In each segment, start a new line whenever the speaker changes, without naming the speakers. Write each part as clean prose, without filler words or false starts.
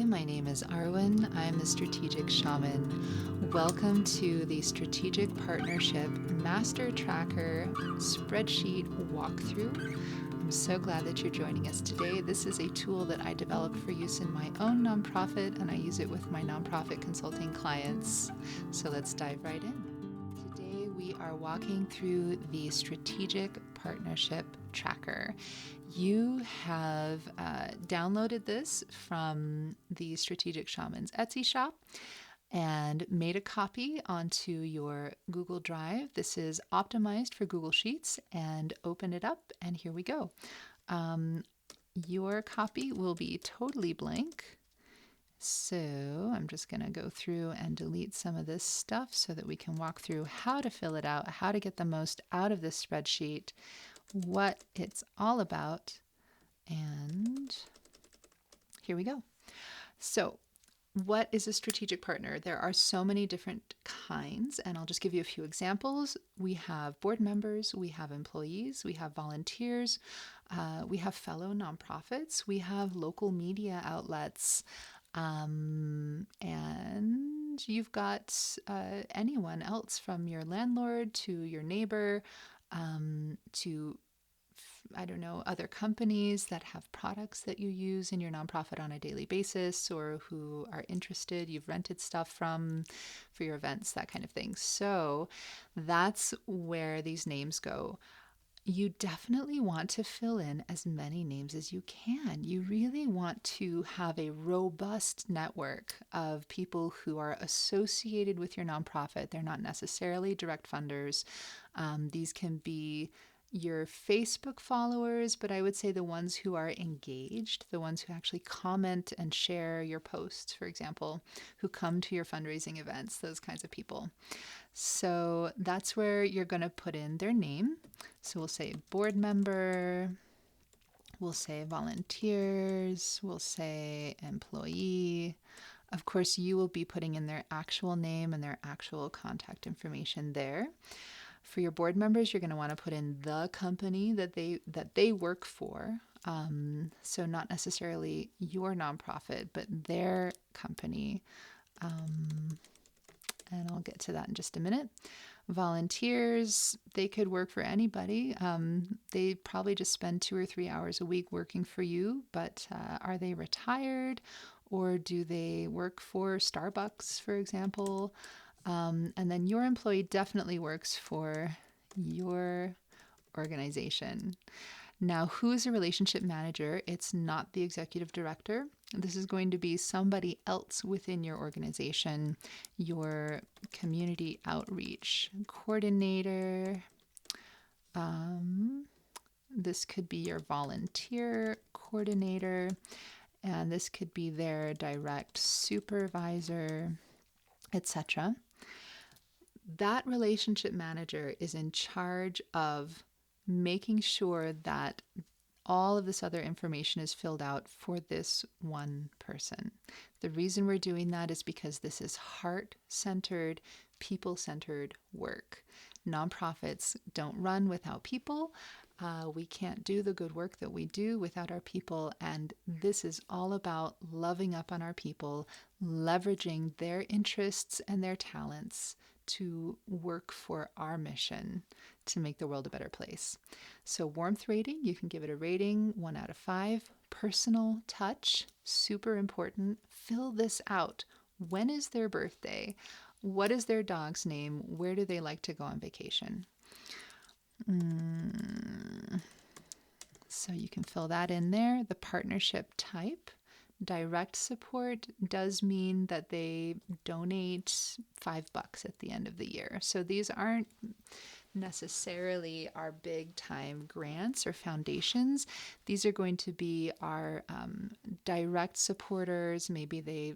my name is Arwen. I'm the Strategic Shaman. Welcome to the Strategic Partnership Master Tracker Spreadsheet Walkthrough. I'm so glad that you're joining us today. This is a tool that I developed for use in my own nonprofit, and I use it with my nonprofit consulting clients. So let's dive right in. Today we are walking through the Strategic Partnership Tracker. You have downloaded this from the Strategic Shaman's Etsy shop and made a copy onto your Google Drive. This is optimized for Google Sheets, and open it up, and here we go. Your copy will be totally blank. So I'm just going to go through and delete some of this stuff so that we can walk through how to fill it out, how to get the most out of this spreadsheet, what it's all about, and here we go. So what is a strategic partner? There are so many different kinds, and I'll just give you a few examples. We have board members, we have employees, we have volunteers, we have fellow nonprofits, we have local media outlets, and you've got anyone else from your landlord to your neighbor to other companies that have products that you use in your nonprofit on a daily basis or who are interested, you've rented stuff from for your events, that kind of thing. So that's where these names go. You definitely want to fill in as many names as you can. You really want to have a robust network of people who are associated with your nonprofit. They're not necessarily direct funders. These can be your Facebook followers, but I would say the ones who are engaged, the ones who actually comment and share your posts, for example, who come to your fundraising events, those kinds of people. So that's where you're going to put in their name. So we'll say board member, we'll say volunteers, we'll say employee. Of course, you will be putting in their actual name and their actual contact information there. For your board members, you're going to want to put in the company that they work for. So not necessarily your nonprofit, but their company. And I'll get to that in just a minute. Volunteers, they could work for anybody. They probably just spend 2 or 3 hours a week working for you, but are they retired, or do they work for Starbucks, for example? And then your employee definitely works for your organization. Now, who is a relationship manager? It's not the executive director. This is going to be somebody else within your organization, your community outreach coordinator. This could be your volunteer coordinator, and this could be their direct supervisor, etc. That relationship manager is in charge of making sure that all of this other information is filled out for this one person. The reason we're doing that is because this is heart-centered, people-centered work. Nonprofits don't run without people. We can't do the good work that we do without our people, and this is all about loving up on our people, leveraging their interests and their talents to work for our mission to make the world a better place. So warmth rating, you can give it a rating 1 out of 5. Personal touch, super important. Fill this out. When is their birthday? What is their dog's name? Where do they like to go on vacation? So you can fill that in there. The partnership type. Direct support does mean that they donate $5 at the end of the year. So these aren't necessarily our big time grants or foundations. These are going to be our direct supporters. Maybe they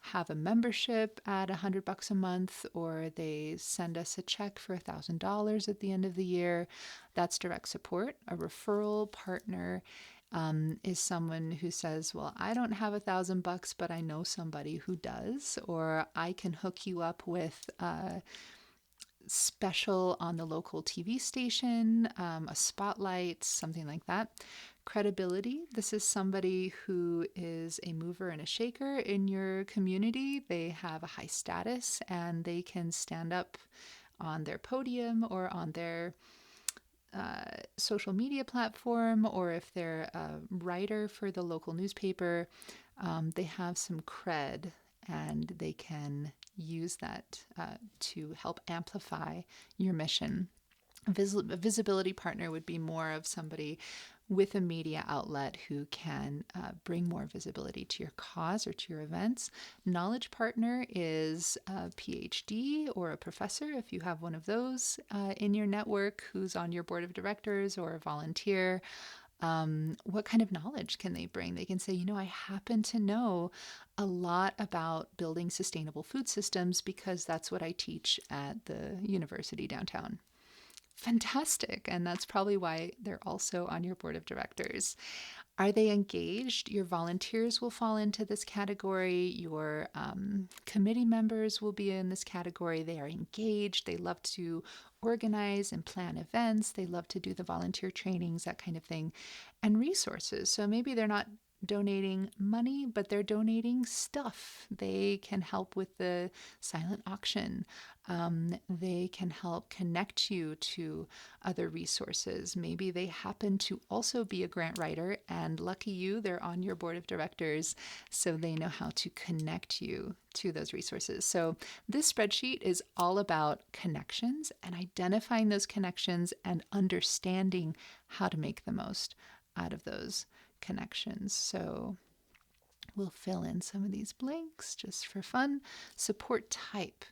have a membership at $100 a month, or they send us a check for $1,000 at the end of the year. That's direct support. A referral partner is someone who says, well, I don't have $1,000, but I know somebody who does, or I can hook you up with special on the local TV station, a spotlight, something like that. Credibility. This is somebody who is a mover and a shaker in your community. They have a high status and they can stand up on their podium or on their social media platform, or if they're a writer for the local newspaper, they have some cred and they can use that to help amplify your mission. A visibility partner would be more of somebody with a media outlet who can bring more visibility to your cause or to your events. Knowledge partner is a PhD or a professor, if you have one of those in your network, who's on your board of directors or a volunteer. What kind of knowledge can they bring? They can say, I happen to know a lot about building sustainable food systems because that's what I teach at the university downtown. Fantastic. And that's probably why they're also on your board of directors. Are they engaged? Your volunteers will fall into this category. Your committee members will be in this category. They are engaged. They love to organize and plan events. They love to do the volunteer trainings, that kind of thing. And resources. So maybe they're not donating money, but they're donating stuff. They can help with the silent auction. They can help connect you to other resources. Maybe they happen to also be a grant writer, and lucky you, they're on your board of directors, so they know how to connect you to those resources. So this spreadsheet is all about connections and identifying those connections and understanding how to make the most out of those connections. So we'll fill in some of these blanks just for fun. Support type.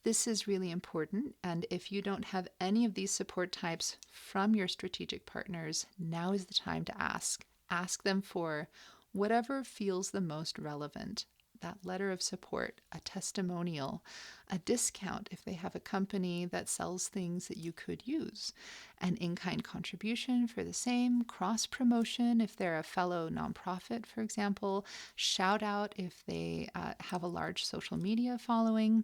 This is really important. And if you don't have any of these support types from your strategic partners, now is the time to ask. Ask them for whatever feels the most relevant. That letter of support, a testimonial, a discount if they have a company that sells things that you could use, an in-kind contribution for the same, cross-promotion if they're a fellow nonprofit, for example, shout out if they have a large social media following,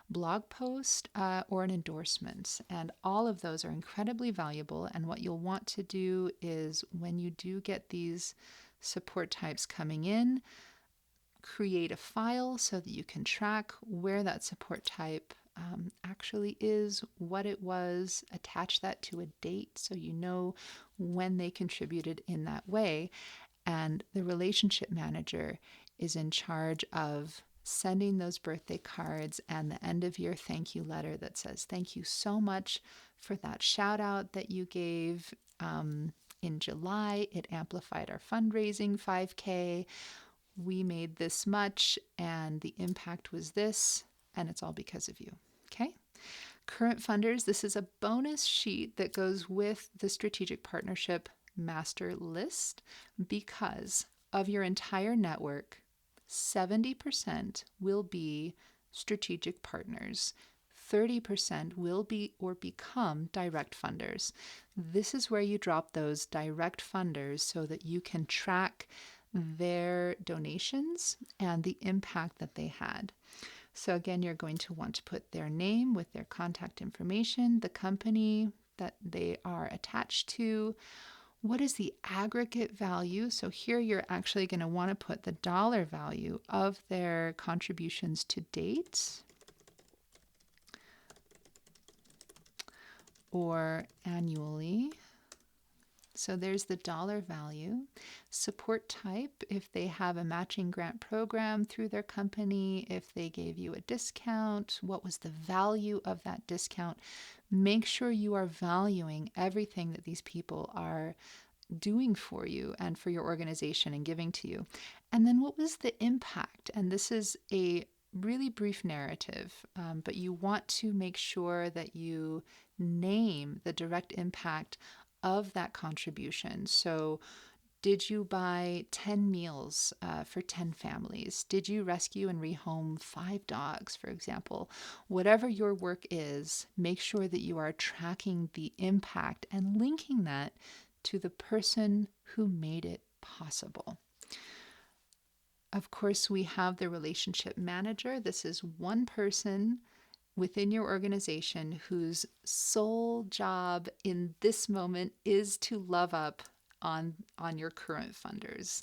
blog post, or an endorsement. And all of those are incredibly valuable. And what you'll want to do is when you do get these support types coming in, create a file so that you can track where that support type actually is, what it was, attach that to a date so you know when they contributed in that way. And the relationship manager is in charge of sending those birthday cards and the end of year thank you letter that says, thank you so much for that shout out that you gave in July. It amplified our fundraising 5K. We made this much and the impact was this, and it's all because of you. Okay? Current funders, this is a bonus sheet that goes with the strategic partnership master list because of your entire network, 70% will be strategic partners. 30% will be or become direct funders. This is where you drop those direct funders so that you can track their donations and the impact that they had. So again, you're going to want to put their name with their contact information, the company that they are attached to. What is the aggregate value? So here you're actually going to want to put the dollar value of their contributions to date or annually. So there's the dollar value. Support type, if they have a matching grant program through their company, if they gave you a discount, what was the value of that discount? Make sure you are valuing everything that these people are doing for you and for your organization and giving to you. And then what was the impact? And this is a really brief narrative, but you want to make sure that you name the direct impact of that contribution. So did you buy 10 meals for 10 families? Did you rescue and rehome 5 dogs, for example? Whatever your work is, make sure that you are tracking the impact and linking that to the person who made it possible. Of course, we have the relationship manager. This is one person within your organization whose sole job in this moment is to love up on your current funders.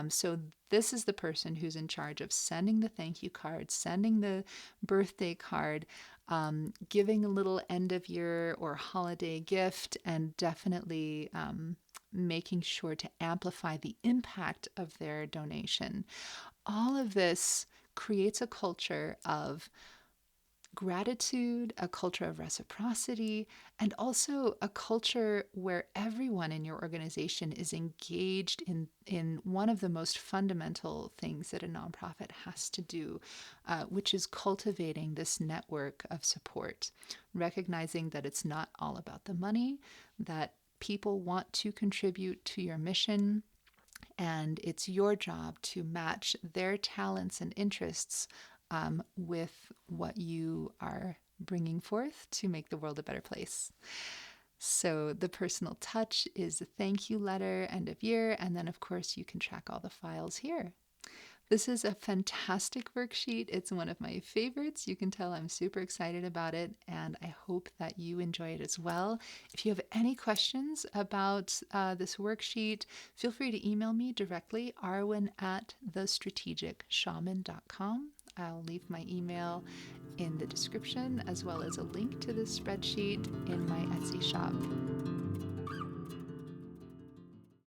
So this is the person who's in charge of sending the thank you card, sending the birthday card, giving a little end of year or holiday gift, and definitely making sure to amplify the impact of their donation. All of this creates a culture of gratitude, a culture of reciprocity, and also a culture where everyone in your organization is engaged in one of the most fundamental things that a nonprofit has to do, which is cultivating this network of support, recognizing that it's not all about the money, that people want to contribute to your mission, and it's your job to match their talents and interests with what you are bringing forth to make the world a better place. So the personal touch is a thank you letter, end of year, and then of course you can track all the files here. This is a fantastic worksheet. It's one of my favorites. You can tell I'm super excited about it, and I hope that you enjoy it as well. If you have any questions about this worksheet, feel free to email me directly, arwen@thestrategicshaman.com. I'll leave my email in the description, as well as a link to this spreadsheet in my Etsy shop.